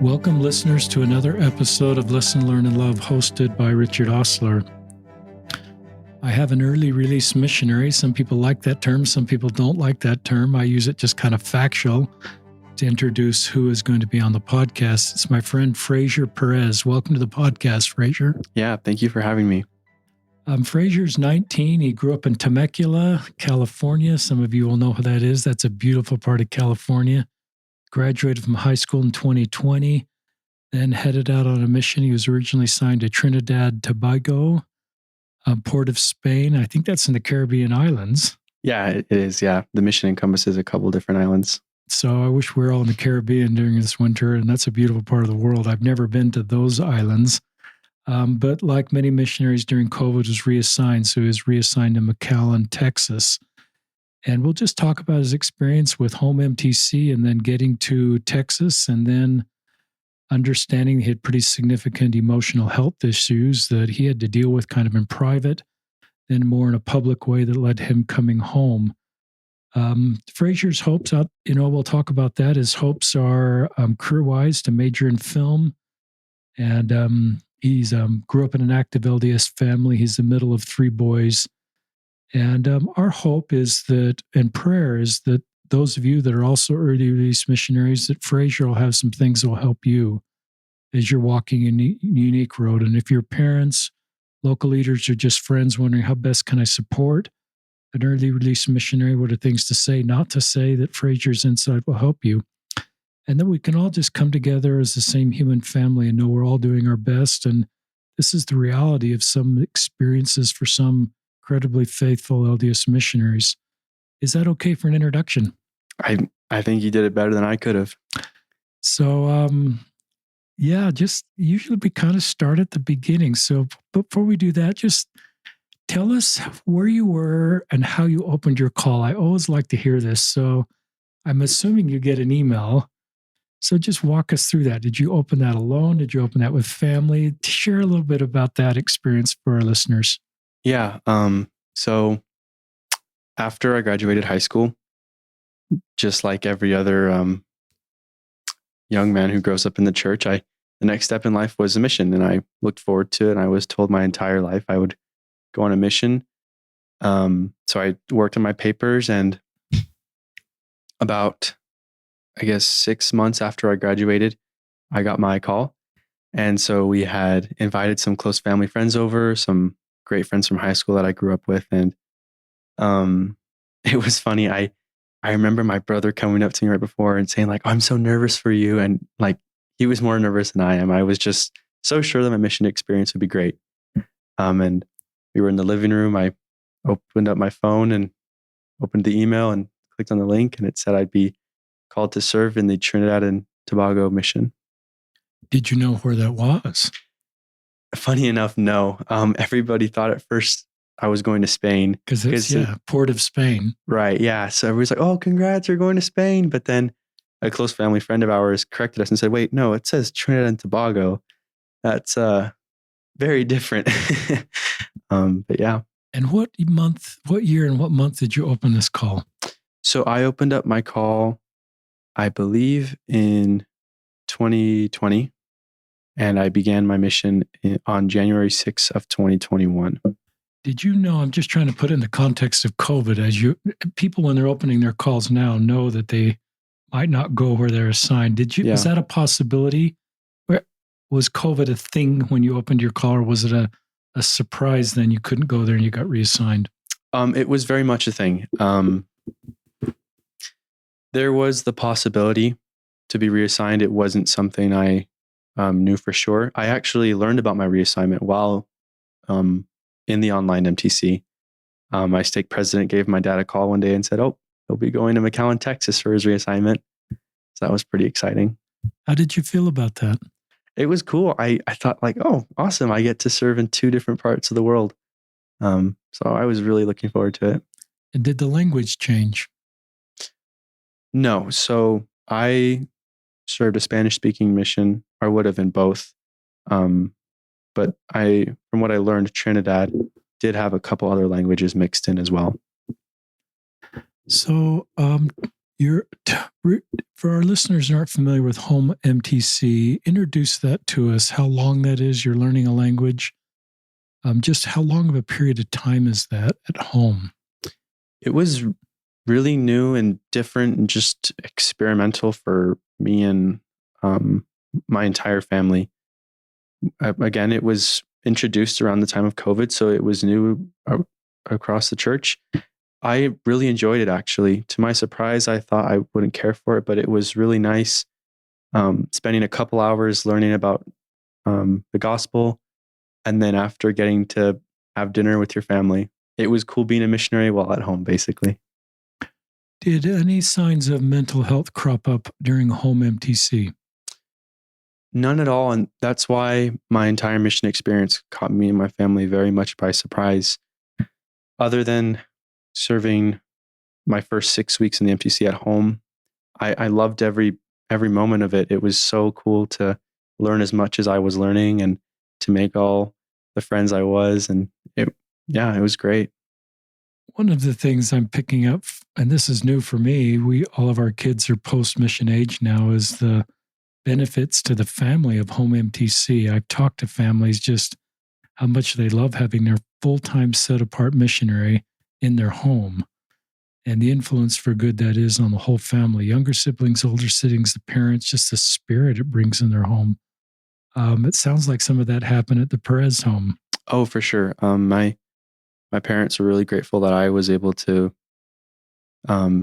Welcome, listeners, to another episode of Listen, Learn, and Love, hosted by Richard Osler. I have an early release missionary. Some people like that term. Some people don't like that term. I use it just kind of factual to introduce who is going to be on the podcast. It's my friend Frasier Perez. Welcome to the podcast, Frasier. Yeah, thank you for having me. Frasier's 19. He grew up in Temecula, California. Some of you will know who that is. That's a beautiful part of California. Graduated from high school in 2020, then headed out on a mission. He was originally signed to Trinidad, Tobago, Port of Spain. I think that's in the Caribbean islands. Yeah, it is. Yeah, the mission encompasses a couple different islands. So I wish we were all in the Caribbean during this winter, and that's a beautiful part of the world. I've never been to those islands, but like many missionaries during COVID, was reassigned. So he was reassigned to McAllen, Texas. And we'll just talk about his experience with home MTC and then getting to Texas and then understanding he had pretty significant emotional health issues that he had to deal with kind of in private, then more in a public way that led him coming home. Frasier's hopes, we'll talk about that. His hopes are career-wise to major in film. And he's grew up in an active LDS family. He's the middle of three boys. And our hope is that, and prayer is that those of you that are also early release missionaries, that Frasier will have some things that will help you as you're walking a unique road. And if your parents, local leaders, or just friends wondering how best can I support an early release missionary, what are things to say, not to say, that Frasier's insight will help you. And then we can all just come together as the same human family and know we're all doing our best. And this is the reality of some experiences for some incredibly faithful LDS missionaries. Is that okay for an introduction? I think you did it better than I could have. So, just usually we kind of start at the beginning. So before we do that, just tell us where you were and how you opened your call. I always like to hear this. So I'm assuming you get an email. So just walk us through that. Did you open that alone? Did you open that with family? Share a little bit about that experience for our listeners. Yeah. So after I graduated high school, just like every other young man who grows up in the church, the next step in life was a mission, and I looked forward to it. And I was told my entire life I would go on a mission. So I worked on my papers, and about, 6 months after I graduated, I got my call. And so we had invited some close family friends over, some great friends from high school that I grew up with. And it was funny. I remember my brother coming up to me right before and saying, like, "I'm so nervous for you." And like, he was more nervous than I am. I was just so sure that my mission experience would be great. And we were in the living room. I opened up my phone and opened the email and clicked on the link, and it said I'd be called to serve in the Trinidad and Tobago mission. Did you know where that was? Funny enough, no. Everybody thought at first I was going to Spain. Because it's, Port of Spain. Right, yeah. So everybody's like, "Oh, congrats, you're going to Spain." But then a close family friend of ours corrected us and said, "Wait, no, it says Trinidad and Tobago. That's very different." But yeah. And what year and what month did you open this call? So I opened up my call, I believe, in 2020. And I began my mission on January 6th of 2021. Did you know, I'm just trying to put in the context of COVID, people when they're opening their calls now know that they might not go where they're assigned. Was that a possibility? Was COVID a thing when you opened your call, or was it a surprise then you couldn't go there and you got reassigned? It was very much a thing. There was the possibility to be reassigned. It wasn't something I knew for sure. I actually learned about my reassignment while in the online MTC. My stake president gave my dad a call one day and said, "Oh, he'll be going to McAllen, Texas for his reassignment." So that was pretty exciting. How did you feel about that? It was cool. I thought, like, oh, awesome. I get to serve in two different parts of the world. So I was really looking forward to it. And did the language change? No. So I served a Spanish-speaking mission, or would have in both. But from what I learned, Trinidad did have a couple other languages mixed in as well. So For our listeners who aren't familiar with home MTC, introduce that to us, how long that is you're learning a language. Just how long of a period of time is that at home? It was really new and different and just experimental for me and my entire family. Again, it was introduced around the time of COVID, so it was new across the church. I really enjoyed it, actually. To my surprise, I thought I wouldn't care for it, but it was really nice spending a couple hours learning about the gospel. And then after getting to have dinner with your family, it was cool being a missionary while at home, basically. Did any signs of mental health crop up during home MTC? None at all. And that's why my entire mission experience caught me and my family very much by surprise. Other than serving my first 6 weeks in the MTC at home, I loved every moment of it. It was so cool to learn as much as I was learning and to make all the friends I was. And it was great. One of the things I'm picking up, and this is new for me, all of our kids are post-mission age now, is the benefits to the family of home MTC. I've talked to families just how much they love having their full-time set-apart missionary in their home and the influence for good that is on the whole family, younger siblings, older siblings, the parents, just the spirit it brings in their home. It sounds like some of that happened at the Perez home. Oh, for sure. My parents were really grateful that I was able to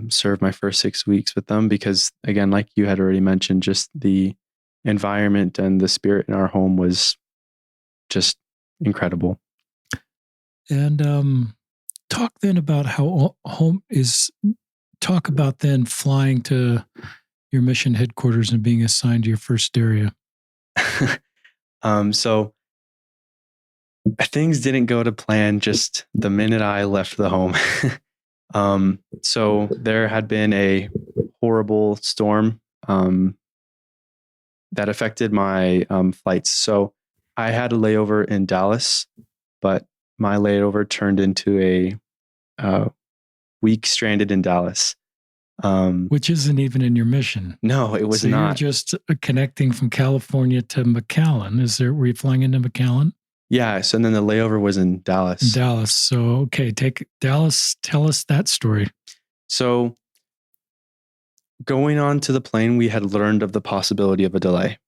serve my first 6 weeks with them because, again, like you had already mentioned, just the environment and the spirit in our home was just incredible. And talk then about how home is. Talk about then flying to your mission headquarters and being assigned to your first area. So things didn't go to plan just the minute I left the home. So there had been a horrible storm that affected my flights. So I had a layover in Dallas, but my layover turned into a week stranded in Dallas. Which isn't even in your mission. No, it was so not. You're just connecting from California to McAllen. Were you flying into McAllen? Yeah. So then the layover was in Dallas. In Dallas. So, okay, take Dallas. Tell us that story. So going on to the plane, we had learned of the possibility of a delay.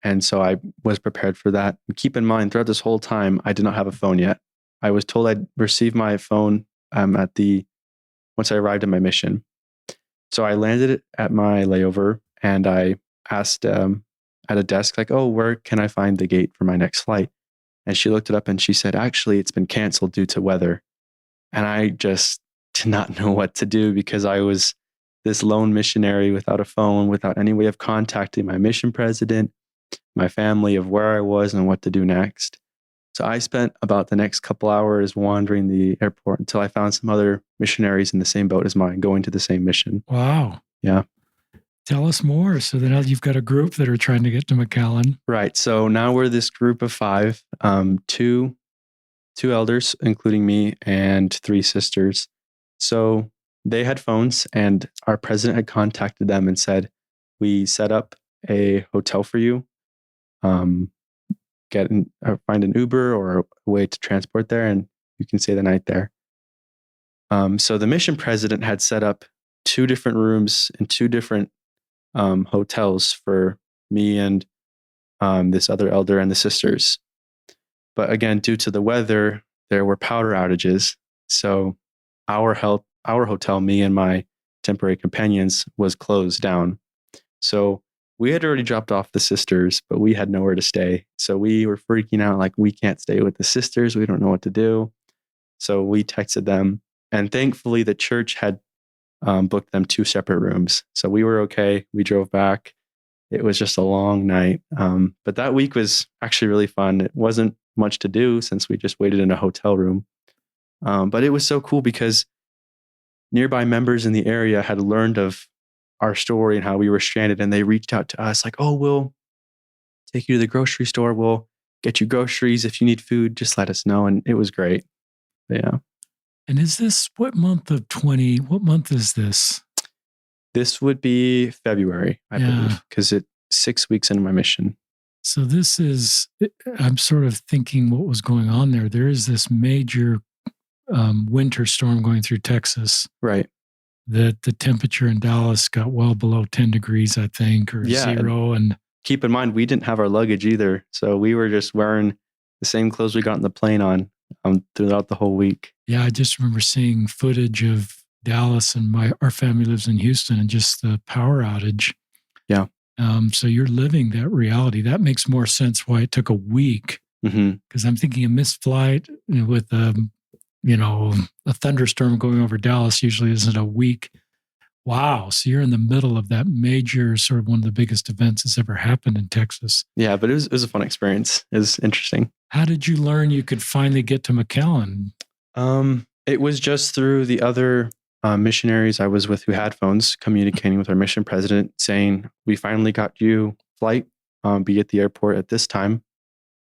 And so I was prepared for that. And keep in mind, throughout this whole time, I did not have a phone yet. I was told I'd receive my phone once I arrived at my mission. So I landed at my layover and I asked at a desk, like, oh, where can I find the gate for my next flight? And she looked it up and she said, actually, it's been canceled due to weather. And I just did not know what to do because I was this lone missionary without a phone, without any way of contacting my mission president, my family, of where I was and what to do next. So I spent about the next couple hours wandering the airport until I found some other missionaries in the same boat as mine, going to the same mission. Wow. Yeah. Tell us more. So then you've got a group that are trying to get to McAllen. Right. So now we're this group of 5, two elders, including me, and 3 sisters. So they had phones and our president had contacted them and said, we set up a hotel for you. Find an Uber or a way to transport there and you can stay the night there. So the mission president had set up 2 different rooms in 2 different hotels for me and this other elder and the sisters. But again, due to the weather, there were power outages. So our hotel, me and my temporary companions, was closed down. So we had already dropped off the sisters, but we had nowhere to stay. So we were freaking out, like, we can't stay with the sisters. We don't know what to do. So we texted them. And thankfully, the church had booked them 2 separate rooms. So we were okay. We drove back. It was just a long night. But that week was actually really fun. It wasn't much to do since we just waited in a hotel room. But it was so cool because nearby members in the area had learned of our story and how we were stranded. And they reached out to us like, oh, we'll take you to the grocery store. We'll get you groceries. If you need food, just let us know. And it was great. Yeah. And is this what month is this? This would be February, I Yeah. believe, because it's 6 weeks into my mission. So this is, I'm sort of thinking what was going on there. There is this major winter storm going through Texas. Right. That the temperature in Dallas got well below 10 degrees, I think, or zero. And keep in mind, we didn't have our luggage either. So we were just wearing the same clothes we got in the plane on throughout the whole week. Yeah, I just remember seeing footage of Dallas, and our family lives in Houston, and just the power outage. Yeah. So you're living that reality. That makes more sense why it took a week. Because I'm thinking a missed flight with a thunderstorm going over Dallas usually isn't a week. Wow. So you're in the middle of that major, sort of one of the biggest events that's ever happened in Texas. Yeah, but it was a fun experience. It was interesting. How did you learn you could finally get to McAllen? It was just through the other missionaries I was with who had phones, communicating with our mission president, saying, we finally got you flight, be at the airport at this time,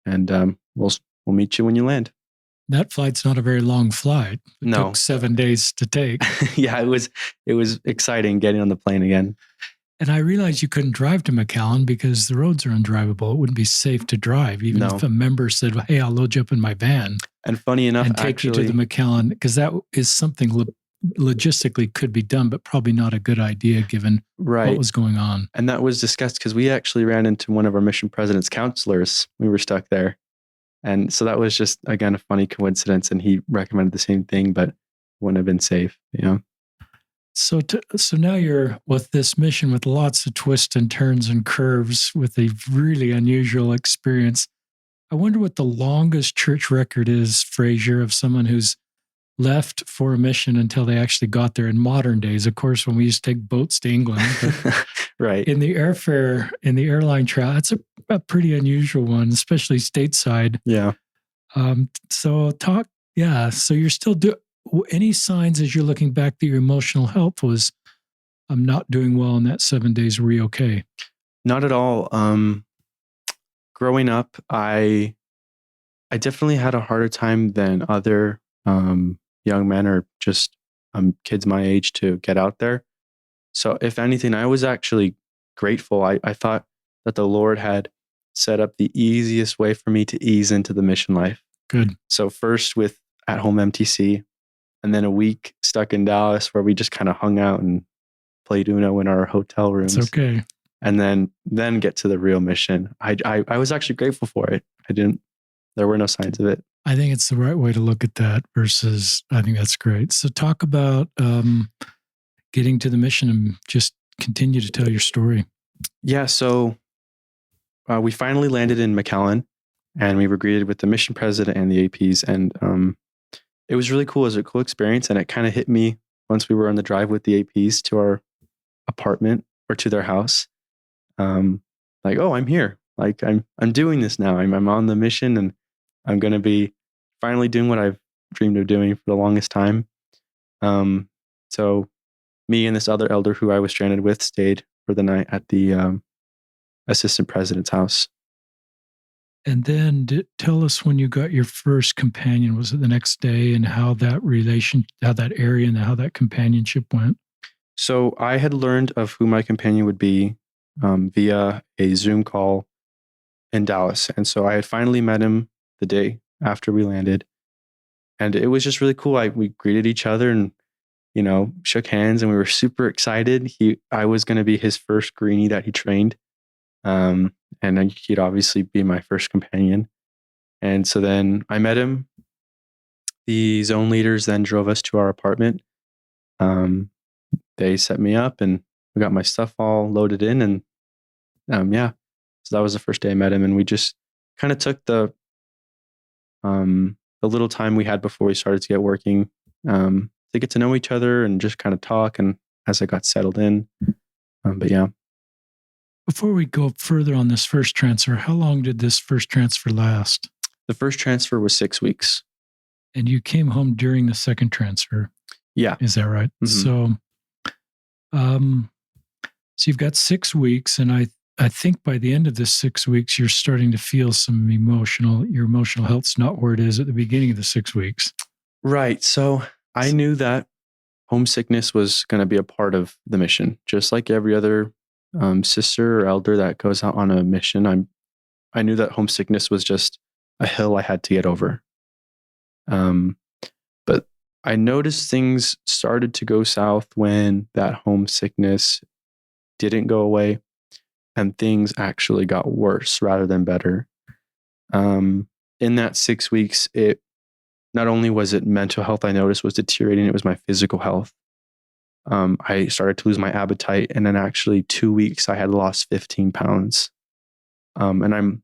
and we'll meet you when you land. That flight's not a very long flight. It took 7 days to take. Yeah, it was exciting getting on the plane again. And I realized you couldn't drive to McAllen because the roads are undrivable. It wouldn't be safe to drive, even if a member said, hey, I'll load you up in my van. And funny enough, and take you to the McAllen, because that is something logistically could be done, but probably not a good idea given what was going on. And that was discussed because we actually ran into one of our mission president's counselors. We were stuck there. And so that was just, again, a funny coincidence. And he recommended the same thing, but wouldn't have been safe. So now you're with this mission with lots of twists and turns and curves with a really unusual experience. I wonder what the longest church record is, Frasier, of someone who's left for a mission until they actually got there in modern days. Of course, when we used to take boats to England. Right. In the airfare, in the airline travel, that's a pretty unusual one, especially stateside. Yeah. So you're still any signs as you're looking back that your emotional health was, I'm not doing well in that 7 days. Were you okay? Not at all. Growing up, I definitely had a harder time than other young men or just kids my age to get out there. So if anything, I was actually grateful. I thought that the Lord had set up the easiest way for me to ease into the mission life. Good. So first with at-home MTC, and then a week stuck in Dallas where we just kind of hung out and played Uno in our hotel rooms. It's okay. And then get to the real mission. I was actually grateful for it. There were no signs of it. I think it's the right way to look at that versus, I think that's great. So talk about getting to the mission and just continue to tell your story. Yeah. So we finally landed in McAllen and we were greeted with the mission president and the APs. And it was really cool. It was a cool experience. And it kind of hit me once we were on the drive with the APs to our apartment or to their house. Like, oh, I'm here. Like I'm doing this now. I'm on the mission and I'm going to be finally doing what I've dreamed of doing for the longest time. So me and this other elder who I was stranded with stayed for the night at the assistant president's house. And then tell us when you got your first companion. Was it the next day, and how that area and how that companionship went? So I had learned of who my companion would be via a Zoom call in Dallas. And so I had finally met him the day after we landed. And it was just really cool. We greeted each other and, shook hands, and we were super excited. I was going to be his first greenie that he trained. And he'd obviously be my first companion. And so then I met him. The zone leaders then drove us to our apartment. They set me up and we got my stuff all loaded in. And so that was the first day I met him. And we just kind of took the little time we had before we started to get working to get to know each other and just kind of talk. And as I got settled in, but yeah. Before we go further on this first transfer, how long did this first transfer last? The first transfer was 6 weeks. And you came home during the second transfer. Yeah. Is that right? Mm-hmm. So you've got 6 weeks, and I think by the end of this 6 weeks, you're starting to feel your emotional health's not where it is at the beginning of the 6 weeks. Right. So I knew that homesickness was going to be a part of the mission, just like every other sister or elder that goes out on a mission. I knew that homesickness was just a hill I had to get over. But I noticed things started to go south when that homesickness didn't go away and things actually got worse rather than better. In that 6 weeks, it not only was it mental health I noticed was deteriorating, it was my physical health. I started to lose my appetite, and in actually 2 weeks, I had lost 15 pounds. And I'm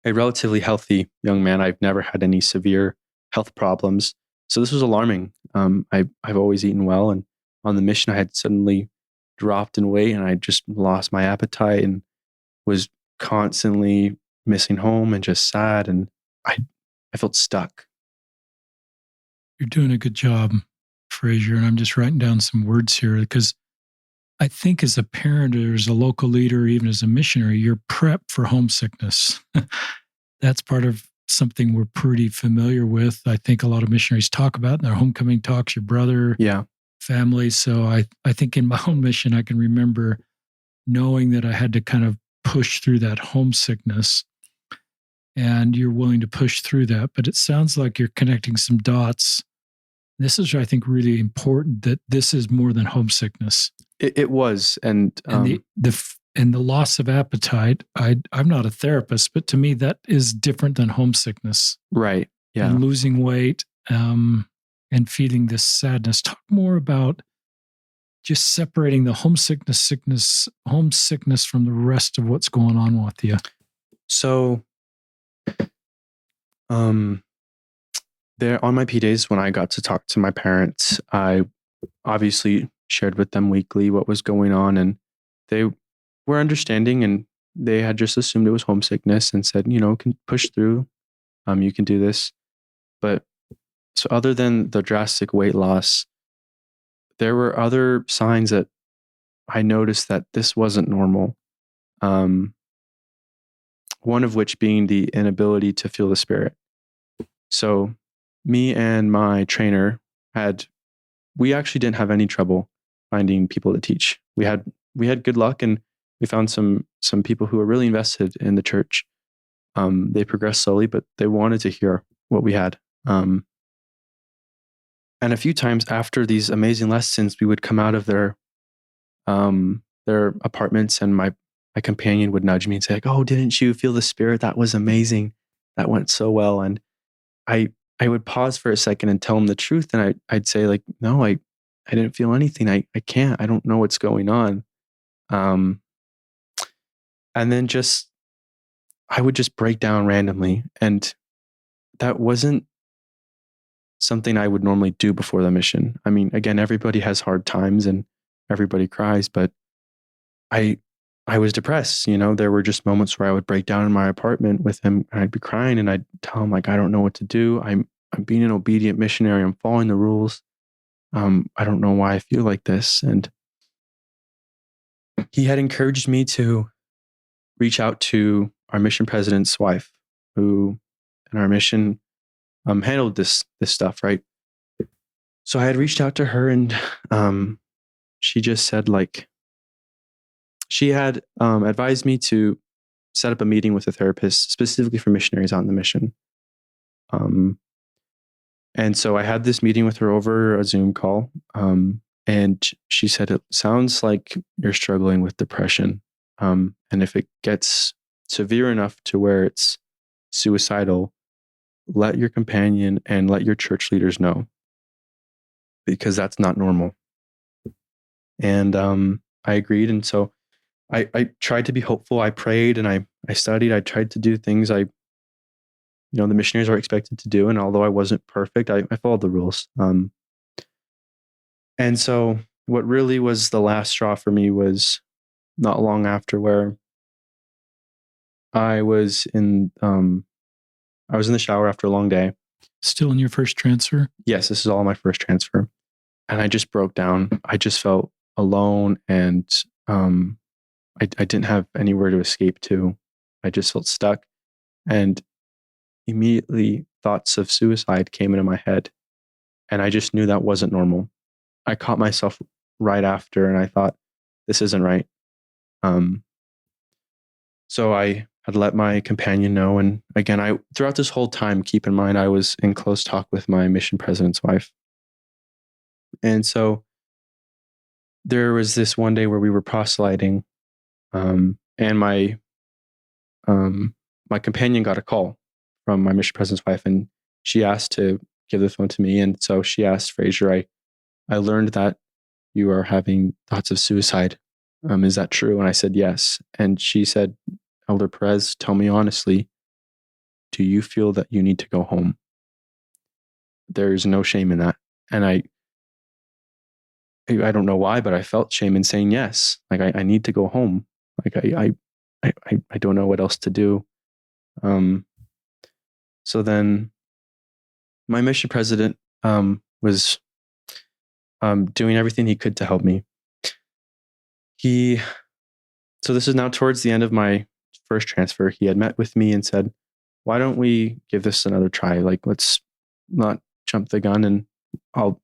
a relatively healthy young man. I've never had any severe health problems. So this was alarming. I've always eaten well, and on the mission, I had suddenly dropped in weight, and I just lost my appetite and was constantly missing home and just sad, and I felt stuck. You're doing a good job, Frasier, and I'm just writing down some words here because I think as a parent or as a local leader, even as a missionary, you're prepped for homesickness. That's part of something we're pretty familiar with. I think a lot of missionaries talk about in their homecoming talks, your brother, family. So I think in my own mission, I can remember knowing that I had to kind of push through that homesickness, and you're willing to push through that. But it sounds like you're connecting some dots. This is, I think, really important, that this is more than homesickness. It was, and the loss of appetite. I'm not a therapist, but to me that is different than homesickness. Right. Yeah. And losing weight and feeling this sadness. Talk more about just separating the homesickness from the rest of what's going on with you. So, there on my P days when I got to talk to my parents, I obviously shared with them weekly what was going on, and they were understanding, and they had just assumed it was homesickness and said, can push through. You can do this. But so other than the drastic weight loss, there were other signs that I noticed that this wasn't normal. One of which being the inability to feel the Spirit. So me and my trainer we actually didn't have any trouble finding people to teach. We had good luck, and we found some people who were really invested in the church. They progressed slowly, but they wanted to hear what we had. And a few times after these amazing lessons, we would come out of their apartments, and my companion would nudge me and say, like, "Oh, didn't you feel the Spirit? That was amazing. That went so well." And I would pause for a second and tell him the truth, and I'd say, like, "No, I didn't feel anything. I can't. I don't know what's going on." And then I would just break down randomly, and that wasn't something I would normally do before the mission. I mean, again, everybody has hard times and everybody cries, but I was depressed. There were just moments where I would break down in my apartment with him, and I'd be crying, and I'd tell him, like, I don't know what to do. I'm being an obedient missionary. I'm following the rules. I don't know why I feel like this. And he had encouraged me to reach out to our mission president's wife, who in our mission handled this stuff, right? So I had reached out to her, and she just said, like, she had advised me to set up a meeting with a therapist specifically for missionaries on the mission. And so I had this meeting with her over a Zoom call. And she said, "It sounds like you're struggling with depression. And if it gets severe enough to where it's suicidal, let your companion and let your church leaders know, because that's not normal." And I agreed. And so I tried to be hopeful. I prayed and I studied. I tried to do things the missionaries are expected to do. And although I wasn't perfect, I followed the rules. And so what really was the last straw for me was not long after, where I was in the shower after a long day. Still in your first transfer? Yes, this is all my first transfer. And I just broke down. I just felt alone, and I didn't have anywhere to escape to. I just felt stuck. And immediately thoughts of suicide came into my head. And I just knew that wasn't normal. I caught myself right after, and I thought, this isn't right. So I had let my companion know. And again, throughout this whole time, keep in mind, I was in close talk with my mission president's wife. And so there was this one day where we were proselyting, and my companion got a call from my mission president's wife, and she asked to give the phone to me. And so she asked, Frasier, I learned that you are having thoughts of suicide. Is that true? And I said, yes. And she said, Elder Perez, tell me honestly, do you feel that you need to go home? There's no shame in that. And I don't know why, but I felt shame in saying yes. Like I need to go home. Like I don't know what else to do. So then my mission president was doing everything he could to help me. So this is now towards the end of my first transfer. He had met with me and said, why don't we give this another try? Like, let's not jump the gun, and I'll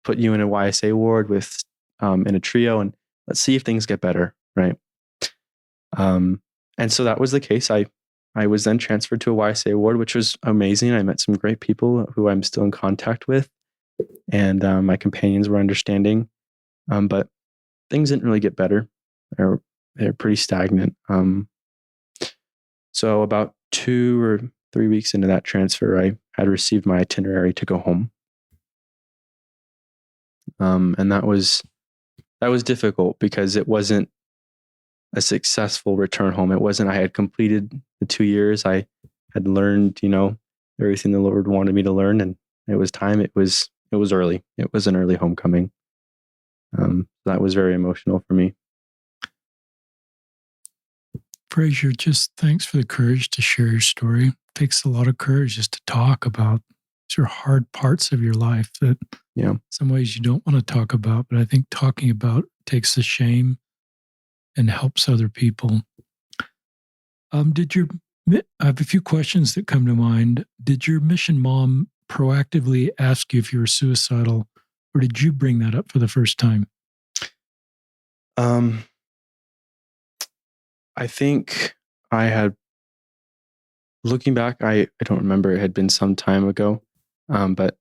put you in a YSA ward with in a trio, and let's see if things get better, right? And so that was the case. I was then transferred to a YSA ward, which was amazing. I met some great people who I'm still in contact with, and my companions were understanding. But things didn't really get better. They're pretty stagnant. So about 2 or 3 weeks into that transfer, I had received my itinerary to go home. And that was difficult because it wasn't a successful return home. It wasn't, I had completed the 2 years. I had learned, everything the Lord wanted me to learn, and it was time. It was early. It was an early homecoming. That was very emotional for me. Frasier, just thanks for the courage to share your story. It takes a lot of courage just to talk about your hard parts of your life that some ways you don't want to talk about, but I think talking about takes the shame and helps other people. I have a few questions that come to mind. Did your mission mom proactively ask you if you were suicidal, or did you bring that up for the first time? I think I had, looking back, I don't remember. It had been some time ago, but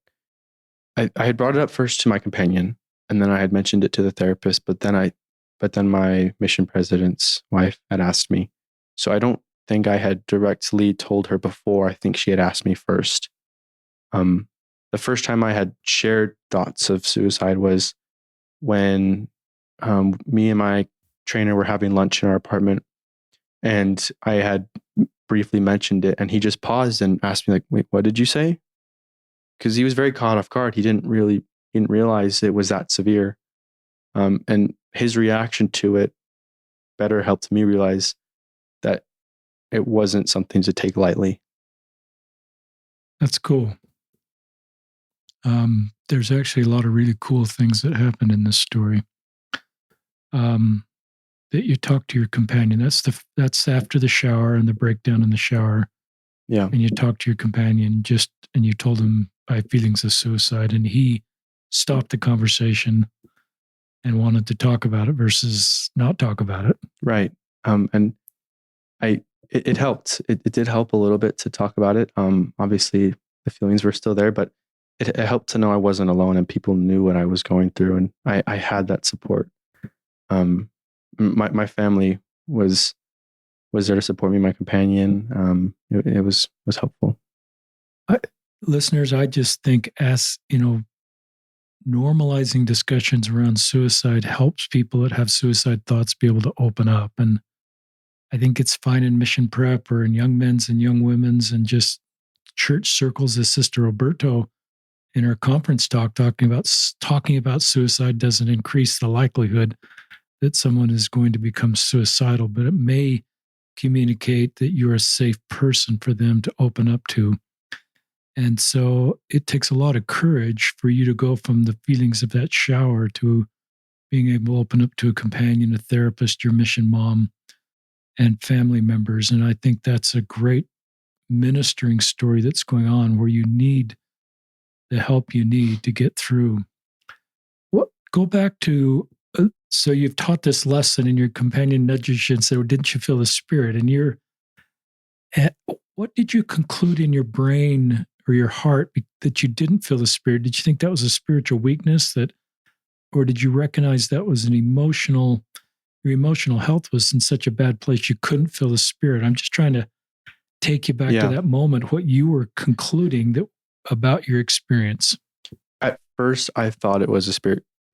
I had brought it up first to my companion, and then I had mentioned it to the therapist. But then my mission president's wife had asked me. So I don't think I had directly told her before. I think she had asked me first. The first time I had shared thoughts of suicide was when me and my trainer were having lunch in our apartment, and I had briefly mentioned it, and he just paused and asked me, like, wait, what did you say? Because he was very caught off guard. He didn't realize it was that severe. And his reaction to it better helped me realize that it wasn't something to take lightly. That's cool. There's actually a lot of really cool things that happened in this story. That you talk to your companion. That's after the shower and the breakdown in the shower. Yeah. And you talk to your companion and you told him I have feelings of suicide, and he stopped the conversation and wanted to talk about it versus not talk about it. Right. And it helped. It did help a little bit to talk about it. Obviously the feelings were still there, but it helped to know I wasn't alone and people knew what I was going through, and I had that support. My family was there to support me. My companion, it was helpful. Listeners, I just think normalizing discussions around suicide helps people that have suicide thoughts be able to open up. And I think it's fine in mission prep or in young men's and young women's and just church circles, as Sister Roberto in her conference talk talking about suicide doesn't increase the likelihood that someone is going to become suicidal, but it may communicate that you're a safe person for them to open up to. And so it takes a lot of courage for you to go from the feelings of that shower to being able to open up to a companion, a therapist, your mission mom, and family members. And I think that's a great ministering story that's going on where you need the help you need to get through. Go back to, so you've taught this lesson and your companion nudges you and said, well, didn't you feel the Spirit? And what did you conclude in your brain or your heart that you didn't feel the Spirit? Did you think that was a spiritual weakness, or did you recognize that was your emotional health was in such a bad place you couldn't feel the Spirit? I'm just trying to take you back to that moment, what you were concluding about your experience. At first, I thought it was a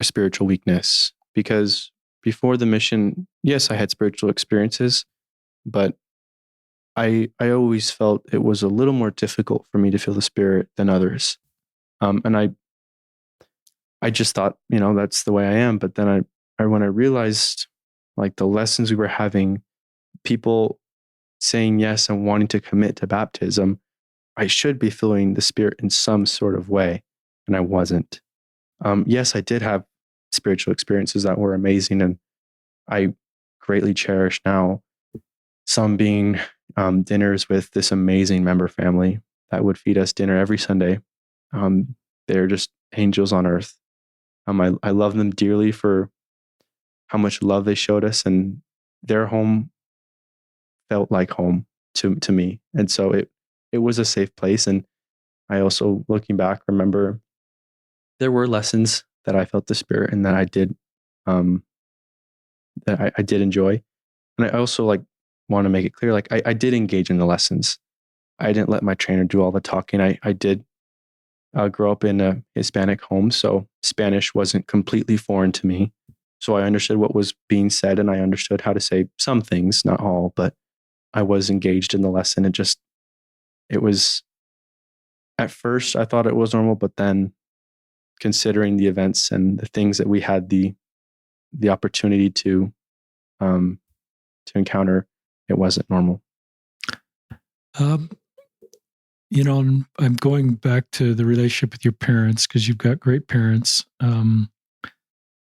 spiritual weakness, because before the mission, yes, I had spiritual experiences, but I always felt it was a little more difficult for me to feel the Spirit than others. And I just thought, that's the way I am. But then when I realized, like, the lessons we were having, people saying yes and wanting to commit to baptism, I should be feeling the Spirit in some sort of way, and I wasn't. Yes, I did have spiritual experiences that were amazing, and I greatly cherish now. Some being dinners with this amazing member family that would feed us dinner every Sunday. They're just angels on earth. I love them dearly for how much love they showed us, and their home felt like home to me. And so it was a safe place. And I also, looking back, remember there were lessons that I felt the Spirit and that I did I did enjoy. And I also want to make it clear, I did engage in the lessons. I didn't let my trainer do all the talking. I did grow up in a Hispanic home, so Spanish wasn't completely foreign to me. So I understood what was being said, and I understood how to say some things, not all, but I was engaged in the lesson. It was, at first I thought it was normal, but then considering the events and the things that we had the opportunity to encounter, it wasn't normal. I'm going back to the relationship with your parents, because you've got great parents.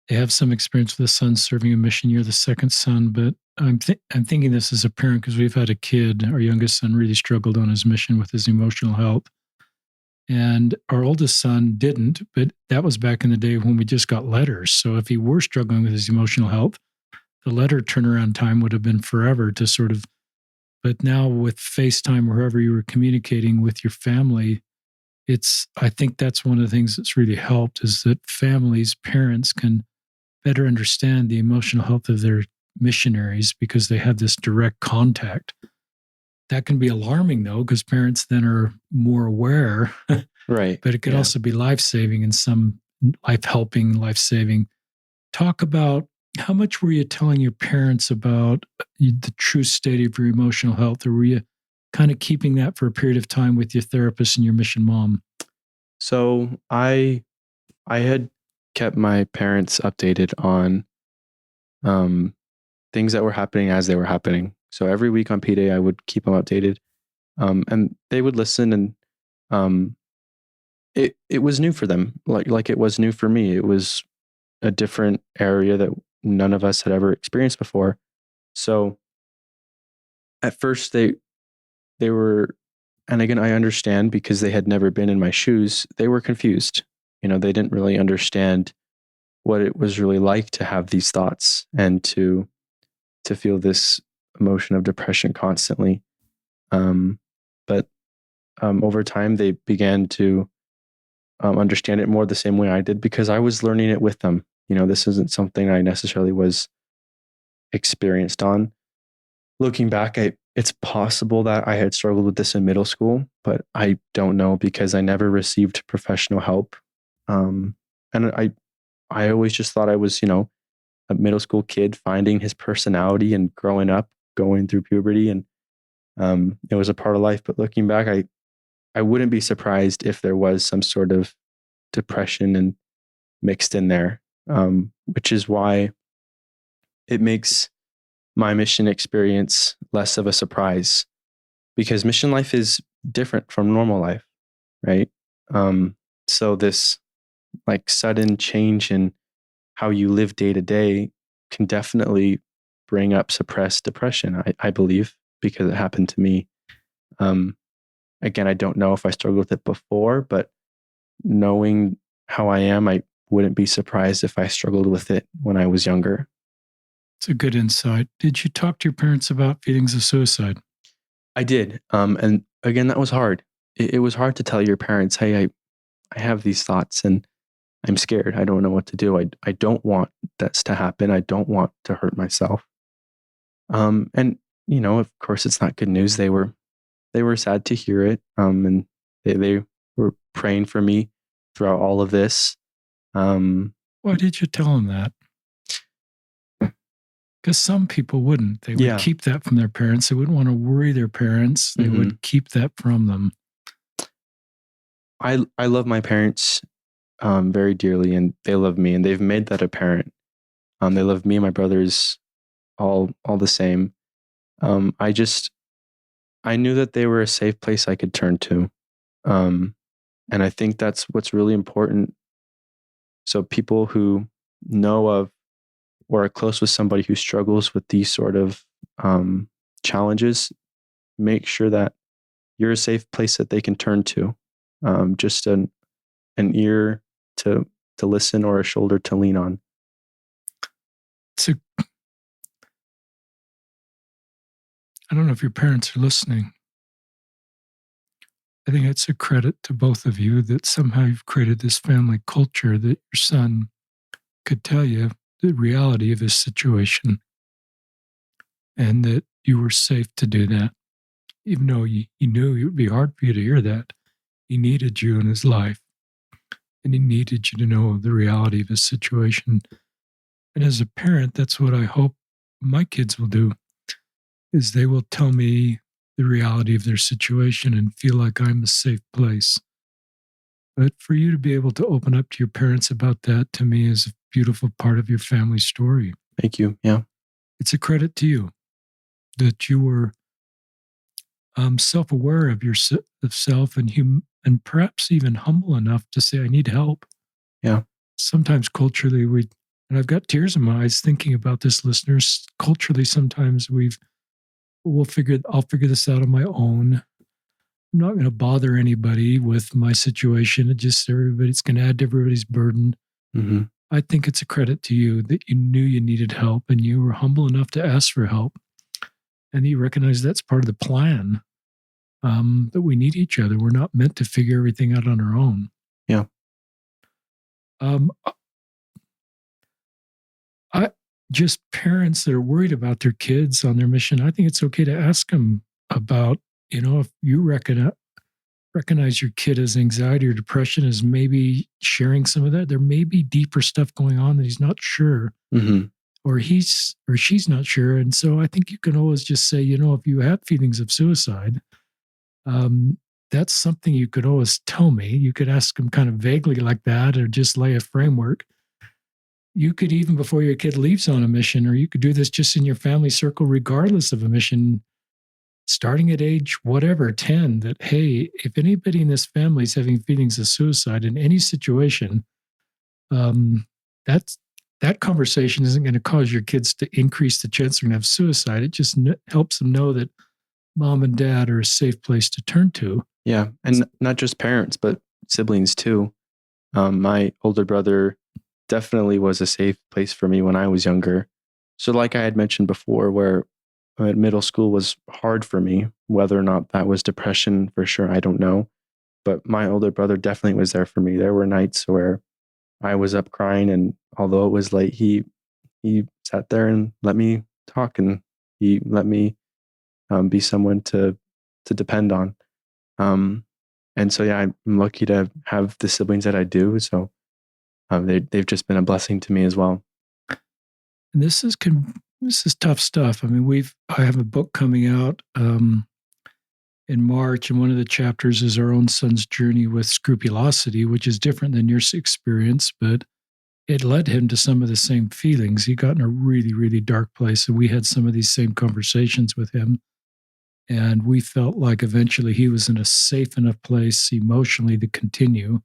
They have some experience with a son serving a mission. You're the second son, but I'm thinking this as a parent, because we've had a kid. Our youngest son really struggled on his mission with his emotional health, and our oldest son didn't. But that was back in the day when we just got letters. So if he were struggling with his emotional health, the letter turnaround time would have been forever to sort of. But now with FaceTime, wherever you were communicating with your family, I think that's one of the things that's really helped, is that parents can better understand the emotional health of their missionaries because they have this direct contact. That can be alarming, though, because parents then are more aware. Right. But it could also be life-saving and some life-helping, life-saving. Talk about, how much were you telling your parents about the true state of your emotional health, or were you kind of keeping that for a period of time with your therapist and your mission mom? So I had kept my parents updated on things that were happening as they were happening. So every week on P Day, I would keep them updated, and they would listen. And it was new for them, like it was new for me. It was a different area that none of us had ever experienced before. So at first they were, and again, I understand, because they had never been in my shoes, they were confused. They didn't really understand what it was really like to have these thoughts and to feel this emotion of depression constantly. But over time, they began to understand it more the same way I did, because I was learning it with them. This isn't something I necessarily was experienced on. Looking back, it's possible that I had struggled with this in middle school, but I don't know, because I never received professional help. And I always just thought I was, a middle school kid finding his personality and growing up, going through puberty, and it was a part of life. But looking back, I wouldn't be surprised if there was some sort of depression and mixed in there, which is why it makes my mission experience less of a surprise, because mission life is different from normal life, right? So this sudden change in how you live day to day can definitely bring up suppressed depression, I believe, because it happened to me. Again, I don't know if I struggled with it before, but knowing how I am, I wouldn't be surprised if I struggled with it when I was younger. It's a good insight. Did you talk to your parents about feelings of suicide? I did. And again, that was hard. It was hard to tell your parents, hey, I have these thoughts and I'm scared. I don't know what to do. I don't want this to happen. I don't want to hurt myself. And of course, it's not good news. They were sad to hear it. And they were praying for me throughout all of this. Why did you tell them that? Because some people wouldn't. They would keep that from their parents. They wouldn't want to worry their parents. They would keep that from them. I love my parents very dearly, and they love me, and they've made that apparent. They love me and my brothers all the same. I knew that they were a safe place I could turn to. And I think that's what's really important. So people who know of or are close with somebody who struggles with these sort of challenges, make sure that you're a safe place that they can turn to. Just an ear to listen or a shoulder to lean on. I don't know if your parents are listening. I think it's a credit to both of you that somehow you've created this family culture that your son could tell you the reality of his situation and that you were safe to do that. Even though you knew it would be hard for you to hear that, he needed you in his life and he needed you to know the reality of his situation. And as a parent, that's what I hope my kids will do, is they will tell me the reality of their situation and feel like I'm a safe place. But for you to be able to open up to your parents about that, to me, is a beautiful part of your family story. Thank you. Yeah. It's a credit to you that you were self-aware of yourself and perhaps even humble enough to say, I need help. Yeah. Sometimes culturally and I've got tears in my eyes thinking about this, listeners. Culturally, sometimes I'll figure this out on my own. I'm not going to bother anybody with my situation. It's going to add to everybody's burden. Mm-hmm. I think it's a credit to you that you knew you needed help and you were humble enough to ask for help. And you recognize that's part of the plan, that we need each other. We're not meant to figure everything out on our own. Yeah. Just parents that are worried about their kids on their mission, I think it's okay to ask them about, if you recognize your kid as anxiety or depression, as maybe sharing some of that. There may be deeper stuff going on that he's not sure, or she's not sure. And so I think you can always just say, if you have feelings of suicide, that's something you could always tell me. You could ask them kind of vaguely like that, or just lay a framework. You could, even before your kid leaves on a mission, or you could do this just in your family circle, regardless of a mission, starting at age whatever, 10, that, hey, if anybody in this family is having feelings of suicide in any situation, that conversation isn't going to cause your kids to increase the chance they're going to have suicide. It just helps them know that mom and dad are a safe place to turn to. Yeah. And not just parents, but siblings too. My older brother definitely was a safe place for me when I was younger. So like I had mentioned before, where middle school was hard for me, whether or not that was depression, for sure, I don't know. But my older brother definitely was there for me. There were nights where I was up crying, and although it was late, he sat there and let me talk, and he let me be someone to depend on. And so, yeah, I'm lucky to have the siblings that I do. So they've just been a blessing to me as well. And this is tough stuff. I mean, I have a book coming out in March, and one of the chapters is our own son's journey with scrupulosity, which is different than your experience, but it led him to some of the same feelings. He got in a really, really dark place, and we had some of these same conversations with him. And we felt like eventually he was in a safe enough place emotionally to continue.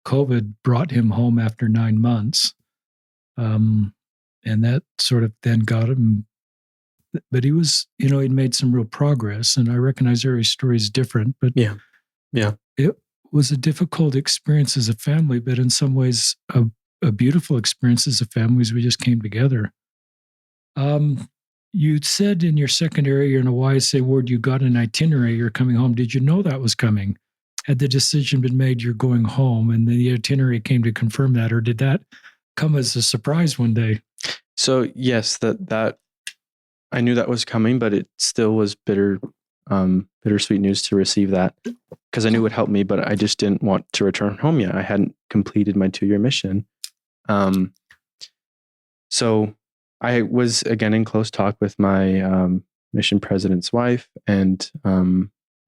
COVID brought him home after 9 months. And that sort of then got him, but he was, he'd made some real progress, and I recognize every story is different, but yeah. was a difficult experience as a family, but in some ways a beautiful experience as a family as we just came together. You said in your secondary year in a YSA ward you got an itinerary, you're coming home. Did you know that was coming? Had the decision been made you're going home and the itinerary came to confirm that, or did that come as a surprise one day? So yes, that I knew that was coming, but it still was bittersweet news to receive that, because I knew it would help me, but I just didn't want to return home yet. I hadn't completed my 2-year mission. So I was again in close talk with my mission president's wife and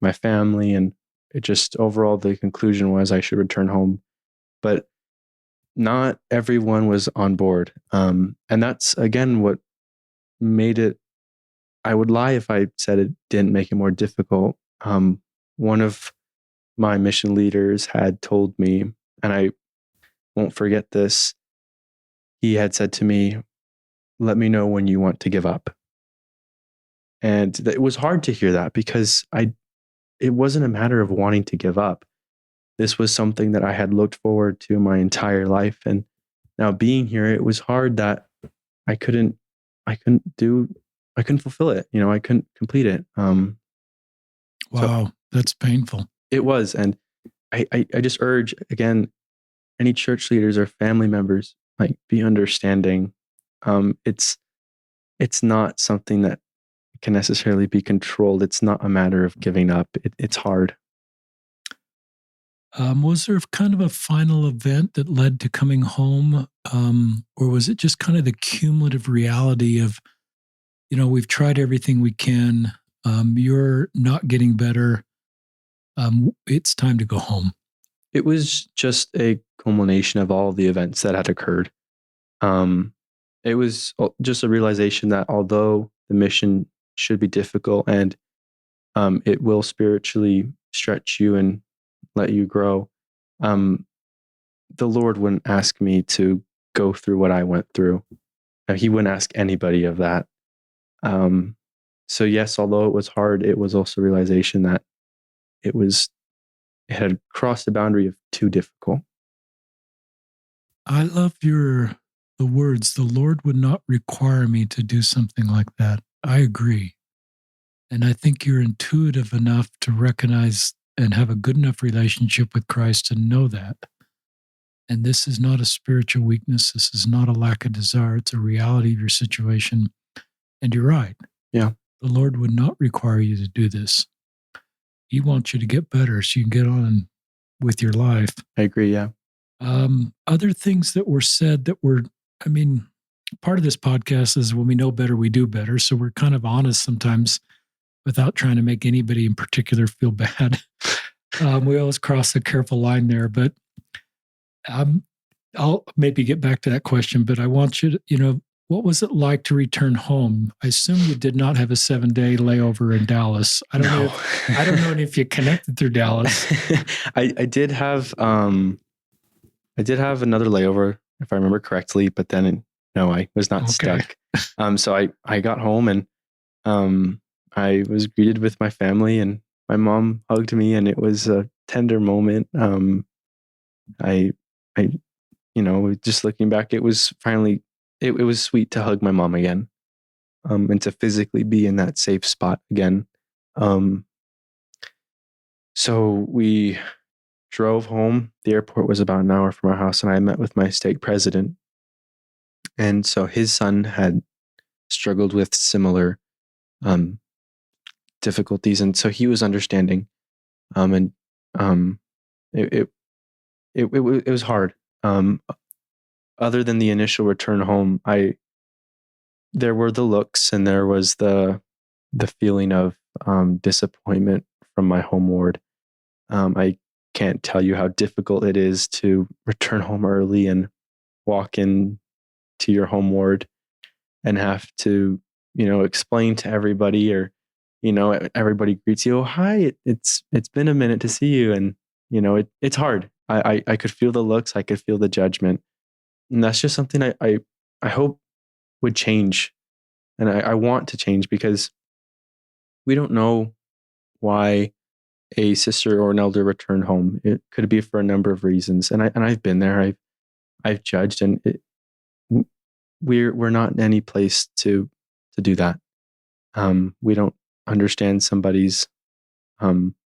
my family, and it just overall the conclusion was I should return home, but not everyone was on board. And that's again what made it. I would lie if I said it didn't make it more difficult. One of my mission leaders had told me, and I won't forget this. He had said to me, "Let me know when you want to give up." And it was hard to hear that, because it wasn't a matter of wanting to give up. This was something that I had looked forward to my entire life. And now being here, it was hard that I couldn't fulfill it. I couldn't complete it. Wow, So that's painful. it was. And I just urge again, any church leaders or family members, like, be understanding. It's not something that can necessarily be controlled. It's not a matter of giving up. It's hard. Was there kind of a final event that led to coming home? Or was it just kind of the cumulative reality of, we've tried everything we can. You're not getting better. It's time to go home. It was just a culmination of all the events that had occurred. It was just a realization that although the mission should be difficult and it will spiritually stretch you and let you grow, the Lord wouldn't ask me to go through what I went through. He wouldn't ask anybody of that. So yes, although it was hard, it was also a realization that it had crossed the boundary of too difficult. I love the words, "The Lord would not require me to do something like that." I agree. And I think you're intuitive enough to recognize and have a good enough relationship with Christ to know that. And this is not a spiritual weakness. This is not a lack of desire. It's a reality of your situation. And you're right. Yeah. The Lord would not require you to do this. He wants you to get better so you can get on with your life. I agree. Yeah. Other things that were said that were, part of this podcast is when we know better, we do better. So we're kind of honest sometimes without trying to make anybody in particular feel bad. We always cross a careful line there, but I'll maybe get back to that question, but I want you to, what was it like to return home? I assume you did not have a 7-day layover in Dallas. I don't know if you connected through Dallas. I did have another layover, if I remember correctly, but then no, I was not stuck. So I got home and I was greeted with my family and my mom hugged me, and it was a tender moment. I just looking back, it was finally, it was sweet to hug my mom again, and to physically be in that safe spot again. So we drove home. The airport was about an hour from our house, and I met with my stake president. And so his son had struggled with similar difficulties, and so he was understanding. It was hard. Other than the initial return home, there were the looks, and there was the feeling of disappointment from my home ward. I can't tell you how difficult it is to return home early and walk in to your home ward and have to, explain to everybody, or, everybody greets you. "Oh, hi, it's been a minute to see you." And, it's hard. I could feel the looks. I could feel the judgment. And that's just something I hope would change. And I want to change, because we don't know why a sister or an elder returned home. It could be for a number of reasons, and I've been there. I've judged, and we're not in any place to do that. We don't understand somebody's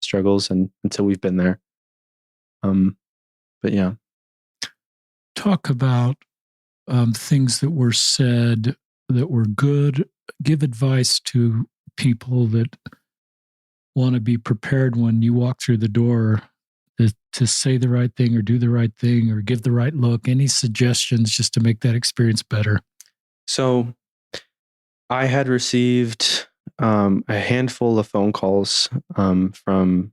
struggles and until we've been there. But yeah. Talk about things that were said that were good. Give advice to people that want to be prepared when you walk through the door to say the right thing or do the right thing or give the right look. Any suggestions just to make that experience better? So I had received a handful of phone calls from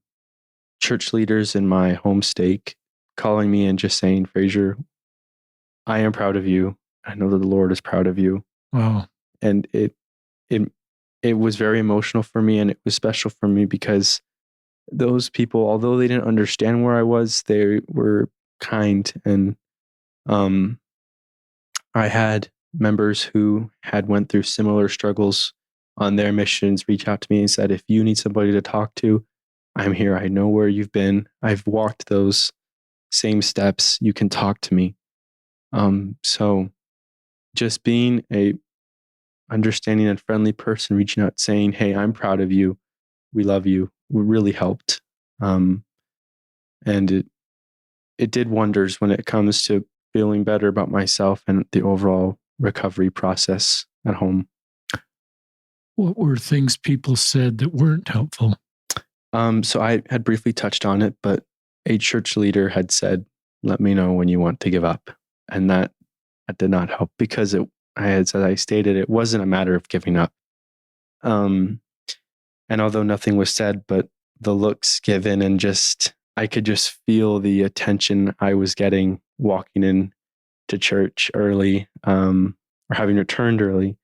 church leaders in my home stake calling me and just saying, Frasier, I am proud of you. I know that the Lord is proud of you. Wow. And it was very emotional for me, and it was special for me because those people, although they didn't understand where I was, they were kind. And I had members who had went through similar struggles on their missions reach out to me and said, if you need somebody to talk to, I'm here. I know where you've been. I've walked those same steps. You can talk to me. So just being a understanding and friendly person reaching out saying, hey, I'm proud of you. We love you. Really helped. And it did wonders when it comes to feeling better about myself and the overall recovery process at home. What were things people said that weren't helpful? So I had briefly touched on it, but a church leader had said, let me know when you want to give up. And that did not help because I stated, it wasn't a matter of giving up. And although nothing was said, but the looks given and I could just feel the attention I was getting walking in to church early, or having returned early.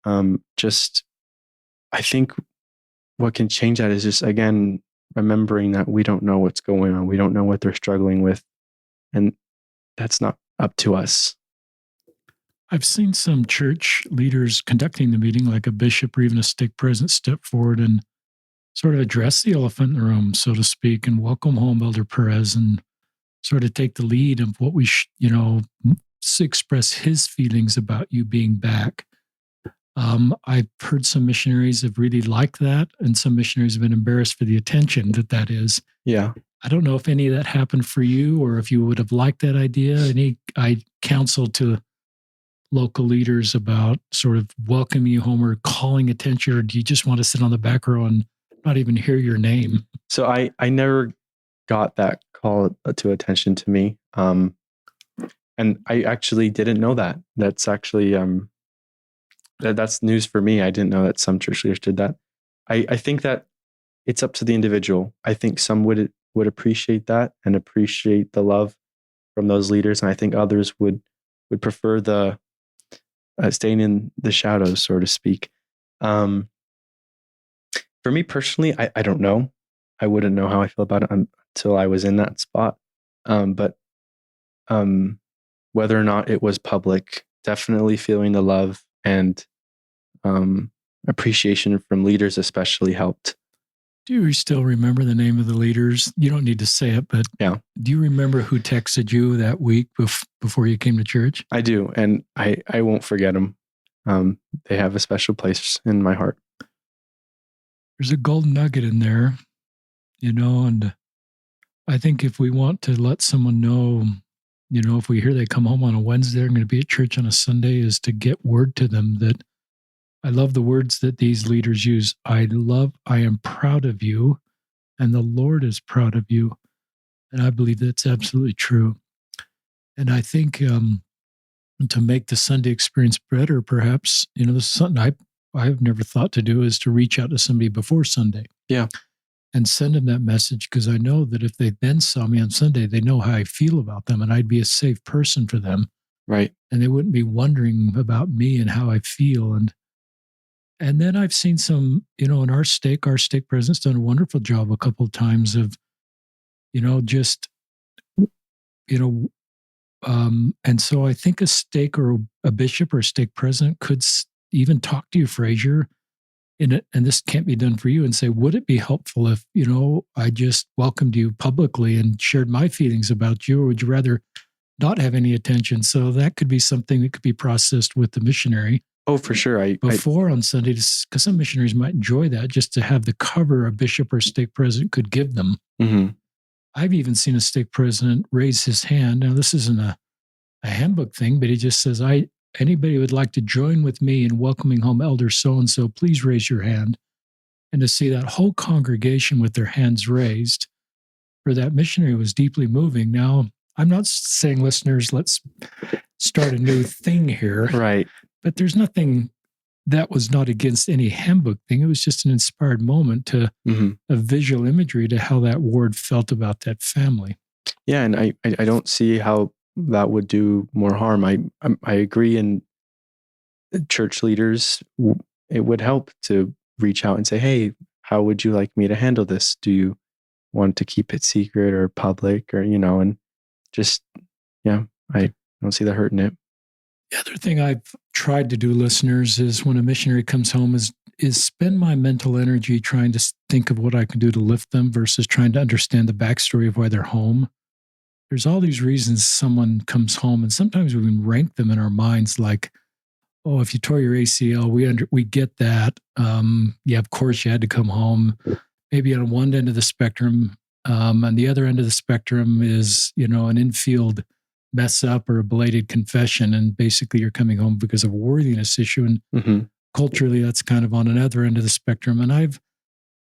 I think what can change that is just, again, remembering that we don't know what's going on. We don't know what they're struggling with. And that's not up to us. I've seen some church leaders conducting the meeting, like a bishop or even a stake president, step forward and sort of address the elephant in the room, so to speak, and welcome home Elder Perez and sort of take the lead of what we, express his feelings about you being back. I've heard some missionaries have really liked that, and some missionaries have been embarrassed for the attention that is. Yeah. I don't know if any of that happened for you or if you would have liked that idea. I counsel to local leaders about sort of welcoming you home or calling attention, or do you just want to sit on the back row and not even hear your name? So I never got that call to attention to me. And I actually didn't know that. That's actually, that's news for me. I didn't know that some church leaders did that. I think that it's up to the individual. I think some would appreciate that and appreciate the love from those leaders. And I think others would prefer the staying in the shadows, so to speak. For me personally, I don't know. I wouldn't know how I feel about it until I was in that spot. But whether or not it was public, definitely feeling the love and appreciation from leaders especially helped. Do you still remember the name of the leaders? You don't need to say it, but yeah. Do you remember who texted you that week before you came to church? I do, and I won't forget them. They have a special place in my heart. There's a golden nugget in there, and I think if we want to let someone know, if we hear they come home on a Wednesday, they're going to be at church on a Sunday, is to get word to them that I love the words that these leaders use. I am proud of you, and the Lord is proud of you. And I believe that's absolutely true. And I think to make the Sunday experience better, perhaps, this is something I've never thought to do, is to reach out to somebody before Sunday. Yeah. And send them that message, because I know that if they then saw me on Sunday, they know how I feel about them, and I'd be a safe person for them. Right. And they wouldn't be wondering about me and how I feel. And then I've seen some, in our stake president's done a wonderful job a couple of times of, and so I think a stake or a bishop or a stake president could even talk to you, Frasier, in it, and this can't be done for you, and say, would it be helpful if, I just welcomed you publicly and shared my feelings about you, or would you rather not have any attention? So that could be something that could be processed with the missionary. Oh, for sure. Before on Sunday, because some missionaries might enjoy that, just to have the cover a bishop or stake president could give them. Mm-hmm. I've even seen a stake president raise his hand. Now, this isn't a handbook thing, but he just says, anybody would like to join with me in welcoming home Elder so-and-so, please raise your hand. And to see that whole congregation with their hands raised for that missionary was deeply moving. Now, I'm not saying, listeners, let's start a new thing here. Right. But there's nothing that was not against any handbook thing. It was just an inspired moment to a visual imagery to how that ward felt about that family. Yeah, and I don't see how that would do more harm. I agree. And church leaders, it would help to reach out and say, hey, how would you like me to handle this? Do you want to keep it secret or public, or, and just, I don't see the hurt in it. The other thing I've tried to do, listeners, is when a missionary comes home is spend my mental energy trying to think of what I can do to lift them versus trying to understand the backstory of why they're home. There's all these reasons someone comes home, and sometimes we can rank them in our minds like, oh, if you tore your ACL, we get that. Yeah, of course you had to come home. Maybe on one end of the spectrum, on the other end of the spectrum is, an infield mess up or a belated confession, and basically you're coming home because of a worthiness issue. And culturally, that's kind of on another end of the spectrum.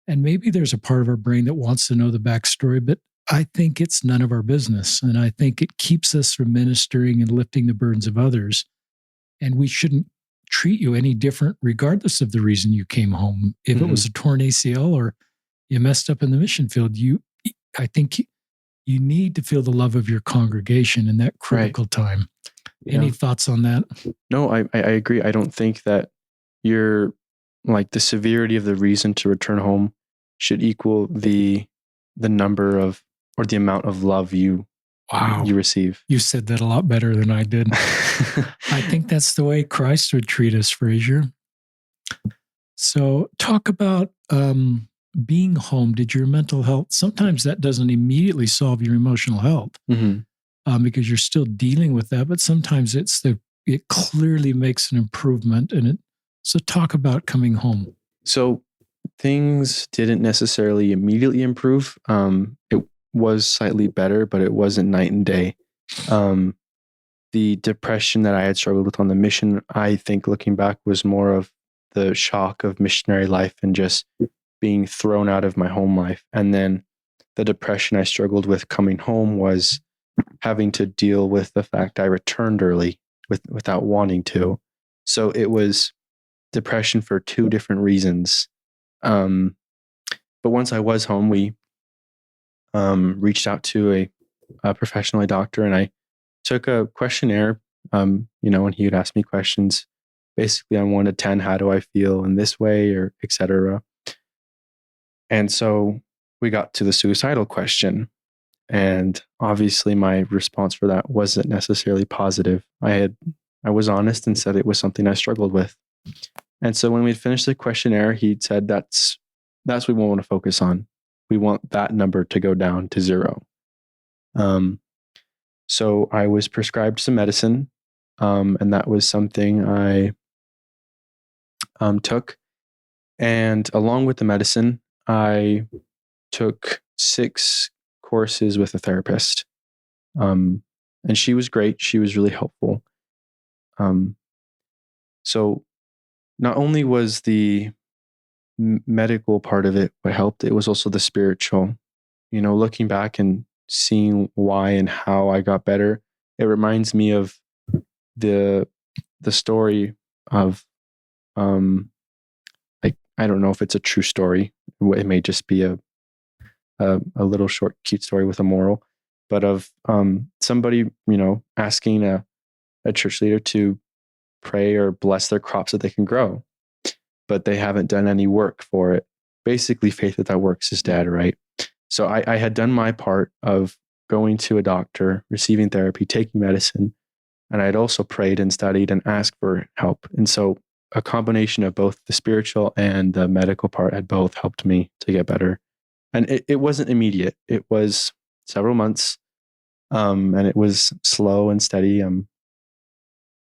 And maybe there's a part of our brain that wants to know the backstory, but I think it's none of our business. And I think it keeps us from ministering and lifting the burdens of others. And we shouldn't treat you any different, regardless of the reason you came home. If it was a torn ACL or you messed up in the mission field, I think you need to feel the love of your congregation in that critical time. Yeah. Any thoughts on that? No, I agree. I don't think that you're like the severity of the reason to return home should equal the number of, or the amount of love you receive. You said that a lot better than I did. I think that's the way Christ would treat us, Frasier. So talk about being home. Did your mental health, sometimes that doesn't immediately solve your emotional health because you're still dealing with that, but sometimes it clearly makes an improvement. So talk about coming home. So things didn't necessarily immediately improve. It was slightly better, but it wasn't night and day. The depression that I had struggled with on the mission, I think looking back, was more of the shock of missionary life and just being thrown out of my home life. And then the depression I struggled with coming home was having to deal with the fact I returned early without wanting to. So it was depression for two different reasons. But once I was home, we reached out to a professional doctor, and I took a questionnaire, and he would ask me questions basically on 1 to 10, how do I feel in this way, or et cetera. And so we got to the suicidal question. And obviously my response for that wasn't necessarily positive. I was honest and said it was something I struggled with. And so when we finished the questionnaire, he said, that's what we want to focus on. We want that number to go down to 0. So I was prescribed some medicine, and that was something I took. And along with the medicine, I took 6 courses with a therapist. And she was great. She was really helpful. So not only was the medical part of it what helped, it was also the spiritual. Looking back and seeing why and how I got better, it reminds me of the story of I don't know if it's a true story. It may just be a little short, cute story with a moral, but of somebody, asking a church leader to pray or bless their crops that they can grow, but they haven't done any work for it. Basically, faith without works is dead, right? So I had done my part of going to a doctor, receiving therapy, taking medicine, and I had also prayed and studied and asked for help. And so a combination of both the spiritual and the medical part had both helped me to get better. And it wasn't immediate. It was several months, and it was slow and steady.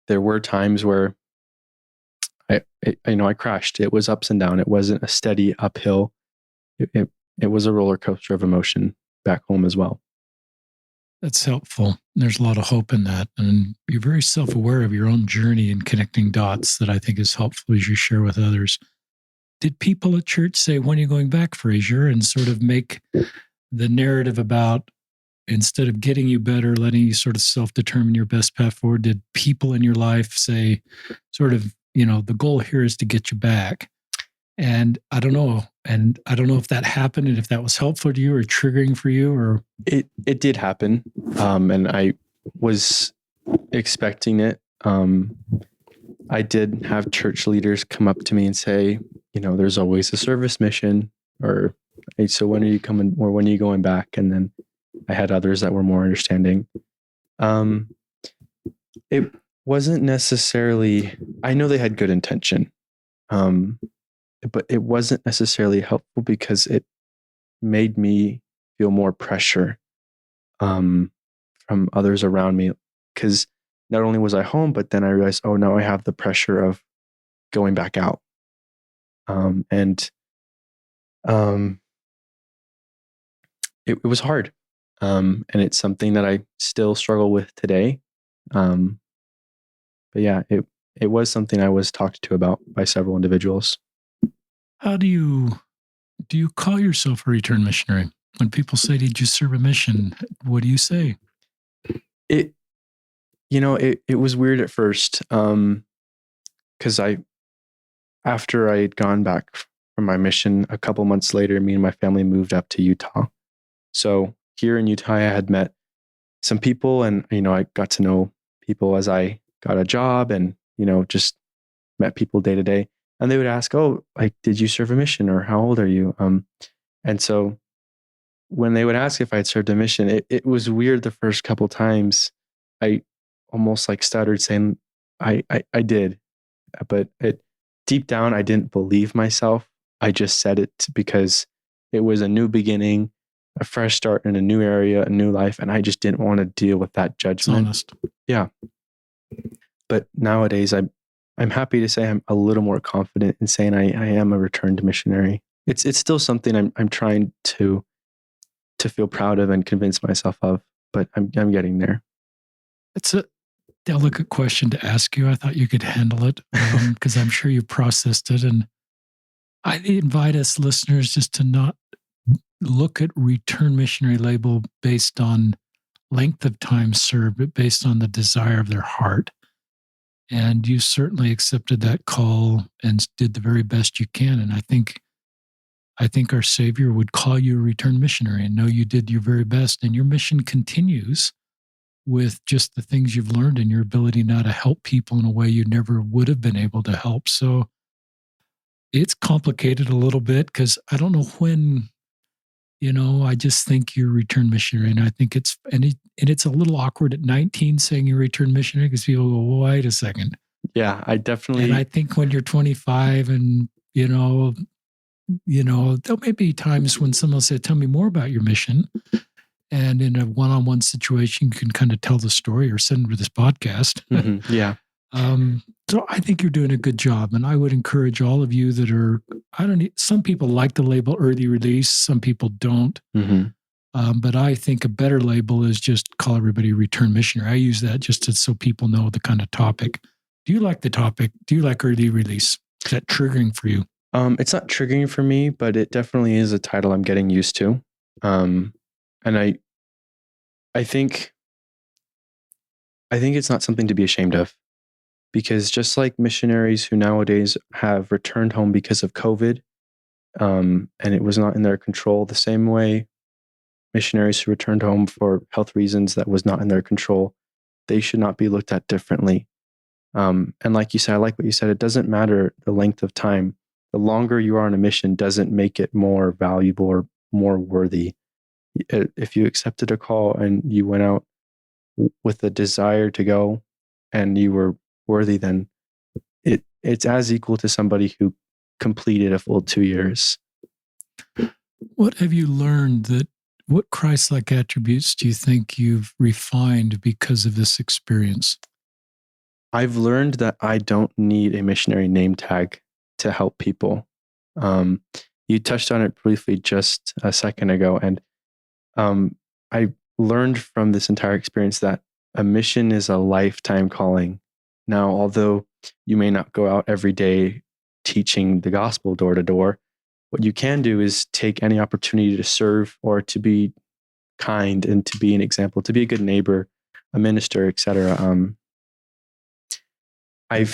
There were times where I crashed. It was ups and down. It wasn't a steady uphill. It was a roller coaster of emotion back home as well. That's helpful. There's a lot of hope in that. And you're very self-aware of your own journey and connecting dots that I think is helpful as you share with others. Did people at church say, when are you going back, Frasier? And sort of make the narrative about, instead of getting you better, letting you sort of self-determine your best path forward, did people in your life say sort of, the goal here is to get you back? And I don't know. And I don't know if that happened and if that was helpful to you or triggering for you or. It did happen. And I was expecting it. I did have church leaders come up to me and say, there's always a service mission, or, hey, so when are you coming, or when are you going back? And then I had others that were more understanding. It wasn't necessarily, I know they had good intention. But it wasn't necessarily helpful because it made me feel more pressure from others around me. Because not only was I home, but then I realized, oh, now I have the pressure of going back out. It was hard. And it's something that I still struggle with today. But yeah, it was something I was talked to about by several individuals. How do you call yourself a return missionary? When people say, did you serve a mission? What do you say? It was weird at first. Because after I had gone back from my mission, a couple months later, me and my family moved up to Utah. So here in Utah, I had met some people, and, I got to know people as I got a job, and, just met people day to day. And they would ask, oh, like, did you serve a mission, or how old are you? And so when they would ask if I'd served a mission, it was weird the first couple times. I almost like stuttered saying I did, but deep down, I didn't believe myself. I just said it because it was a new beginning, a fresh start in a new area, a new life. And I just didn't want to deal with that judgment. It's honest. Yeah. But nowadays, I'm happy to say I'm a little more confident in saying I am a returned missionary. It's still something I'm trying to feel proud of and convince myself of, but I'm getting there. It's a delicate question to ask you. I thought you could handle it because I'm sure you processed it. And I invite us listeners just to not look at return missionary label based on length of time served, but based on the desire of their heart. And you certainly accepted that call and did the very best you can. And I think our Savior would call you a return missionary and know you did your very best. And your mission continues with just the things you've learned and your ability now to help people in a way you never would have been able to help. So it's complicated a little bit because I don't know when, I just think you're a return missionary. And I think it's a little awkward at 19 saying you're a return missionary because people go, wait a second. Yeah, I definitely. And I think when you're 25 and, there may be times when someone will say, tell me more about your mission. And in a one-on-one situation, you can kind of tell the story or send for this podcast. Mm-hmm. Yeah. So I think you're doing a good job. And I would encourage all of you that are, some people like the label early release. Some people don't. Mm-hmm. But I think a better label is just call everybody a return missionary. I use that just so people know the kind of topic. Do you like the topic? Do you like early release? Is that triggering for you? It's not triggering for me, but it definitely is a title I'm getting used to. And I think it's not something to be ashamed of, because just like missionaries who nowadays have returned home because of COVID, and it was not in their control, the same way missionaries who returned home for health reasons that was not in their control, they should not be looked at differently. And like you said, I like what you said, it doesn't matter the length of time. The longer you are on a mission doesn't make it more valuable or more worthy. If you accepted a call and you went out with a desire to go and you were worthy, then it's as equal to somebody who completed a full 2 years. What have you learned what Christ-like attributes do you think you've refined because of this experience? I've learned that I don't need a missionary name tag to help people. You touched on it briefly just a second ago, and I learned from this entire experience that a mission is a lifetime calling. Now, although you may not go out every day teaching the gospel door to door, what you can do is take any opportunity to serve or to be kind and to be an example, to be a good neighbor, a minister, etc. I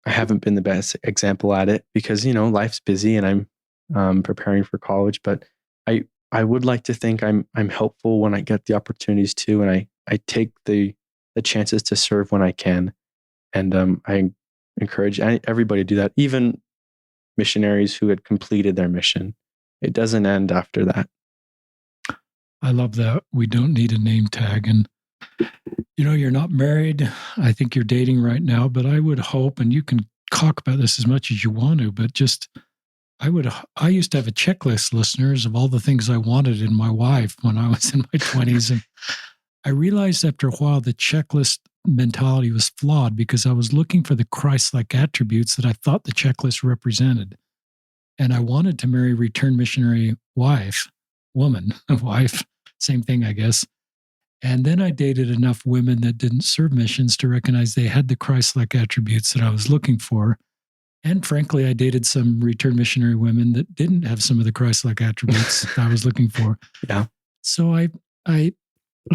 haven't been the best example at it because life's busy and I'm preparing for college, but I would like to think I'm helpful when I get the opportunities to, and I take the chances to serve when I can, and I encourage everybody to do that, even missionaries who had completed their mission. It doesn't end after that. I love that. We don't need a name tag. And, you're not married. I think you're dating right now, but I would hope, and you can talk about this as much as you want to, but just, I used to have a checklist, listeners, of all the things I wanted in my wife when I was in my 20s. And I realized after a while the checklist mentality was flawed because I was looking for the Christ-like attributes that I thought the checklist represented. And I wanted to marry a return missionary wife, same thing, I guess. And then I dated enough women that didn't serve missions to recognize they had the Christ-like attributes that I was looking for. And frankly, I dated some return missionary women that didn't have some of the Christ-like attributes that I was looking for. Yeah. So I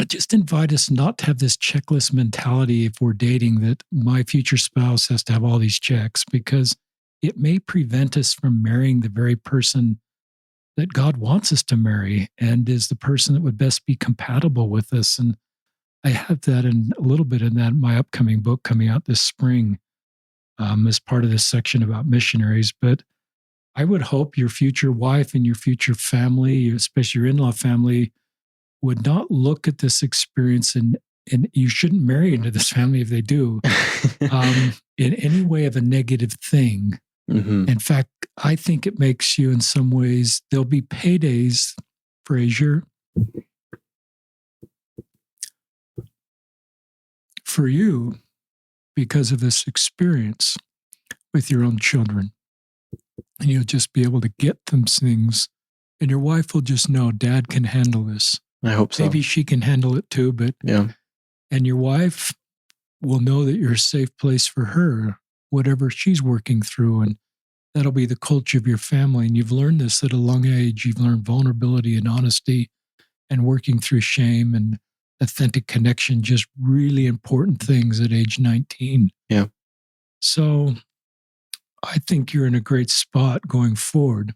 just invite us not to have this checklist mentality if we're dating that my future spouse has to have all these checks, because it may prevent us from marrying the very person that God wants us to marry and is the person that would best be compatible with us. And I have that in a little bit in that my upcoming book coming out this spring as part of this section about missionaries. But I would hope your future wife and your future family, especially your in-law family, would not look at this experience and you shouldn't marry into this family if they do, in any way of a negative thing. Mm-hmm. In fact, I think it makes you, in some ways, there'll be paydays, Frasier, for you because of this experience with your own children. And you'll just be able to get them things, and your wife will just know Dad can handle this. I hope so. Maybe she can handle it too, but yeah. And your wife will know that you're a safe place for her, whatever she's working through, and that'll be the culture of your family. And you've learned this at a young age. You've learned vulnerability and honesty and working through shame and authentic connection, just really important things at age 19. Yeah. So I think you're in a great spot going forward.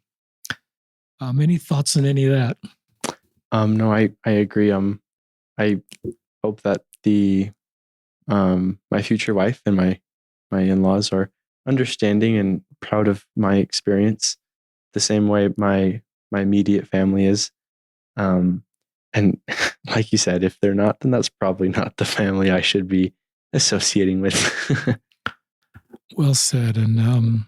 Any thoughts on any of that? No, I agree. I hope that my future wife and my in-laws are understanding and proud of my experience the same way my immediate family is. And like you said, if they're not, then that's probably not the family I should be associating with. Well said. And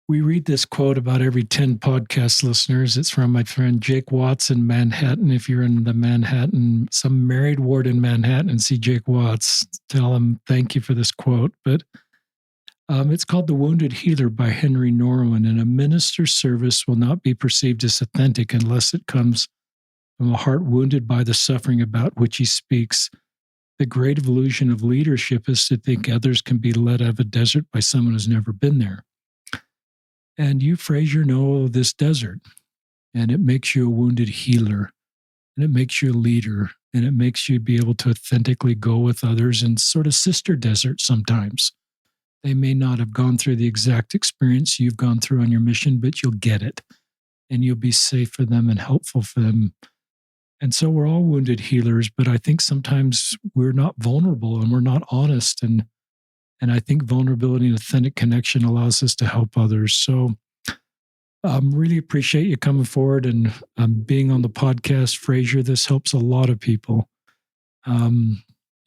we read this quote about every 10 podcast listeners. It's from my friend Jake Watts in Manhattan. If you're in the Manhattan, some married ward in Manhattan and see Jake Watts, tell him thank you for this quote. But it's called The Wounded Healer by Henry Norman. And a minister's service will not be perceived as authentic unless it comes from a heart wounded by the suffering about which he speaks. The great illusion of leadership is to think others can be led out of a desert by someone who's never been there. And you, Frasier, know this desert, and it makes you a wounded healer, and it makes you a leader, and it makes you be able to authentically go with others in sort of sister deserts sometimes. They may not have gone through the exact experience you've gone through on your mission, but you'll get it, and you'll be safe for them and helpful for them. And so we're all wounded healers, but I think sometimes we're not vulnerable and we're not honest, and I think vulnerability and authentic connection allows us to help others. So really appreciate you coming forward and being on the podcast, Frasier. This helps a lot of people.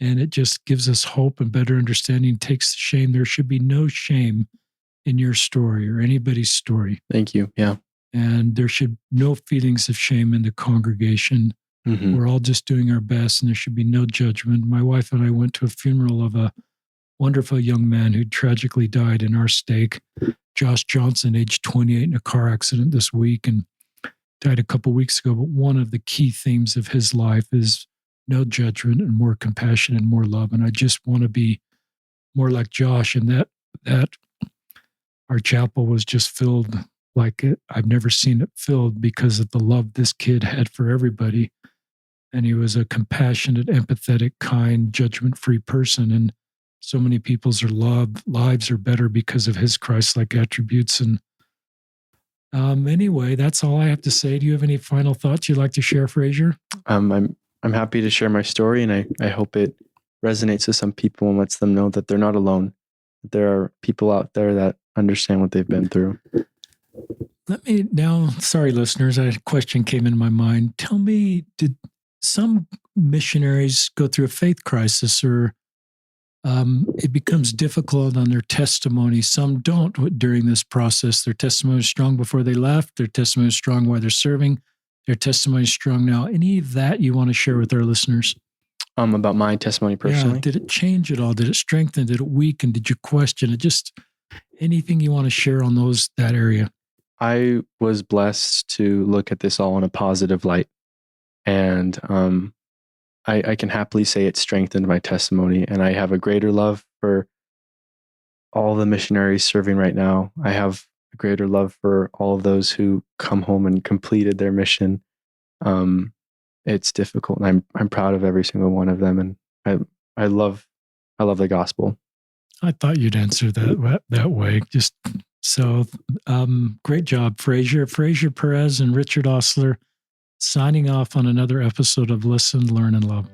And it just gives us hope and better understanding, takes the shame. There should be no shame in your story or anybody's story. Thank you. Yeah. And there should no feelings of shame in the congregation. Mm-hmm. We're all just doing our best, and there should be no judgment. My wife and I went to a funeral of a wonderful young man who tragically died in our stake, Josh Johnson, age 28, in a car accident this week, and died a couple weeks ago. But one of the key themes of his life is no judgment and more compassion and more love. And I just want to be more like Josh, and that our chapel was just filled like it. I've never seen it filled because of the love this kid had for everybody. And he was a compassionate, empathetic, kind, judgment-free person. And so many people's lives are better because of his Christ-like attributes. And anyway, that's all I have to say. Do you have any final thoughts you'd like to share, Frasier? I'm happy to share my story, and I hope it resonates with some people and lets them know that they're not alone. That there are people out there that understand what they've been through. Let me now, sorry, listeners, a question came into my mind. Tell me, did some missionaries go through a faith crisis, or it becomes difficult on their testimony? Some don't during this process. Their testimony is strong before they left. Their testimony is strong while they're serving. Their testimony is strong now. Any of that you want to share with our listeners? About my testimony personally? Yeah. Did it change at all? Did it strengthen? Did it weaken? Did you question it? Just anything you want to share on that area? I was blessed to look at this all in a positive light. And I can happily say it strengthened my testimony. And I have a greater love for all the missionaries serving right now. I have a greater love for all of those who come home and completed their mission. It's difficult, and I'm proud of every single one of them. And I love the gospel. I thought you'd answer that way. Just so great job, Frasier, Perez, and Richard Osler, signing off on another episode of Listen, Learn, and Love.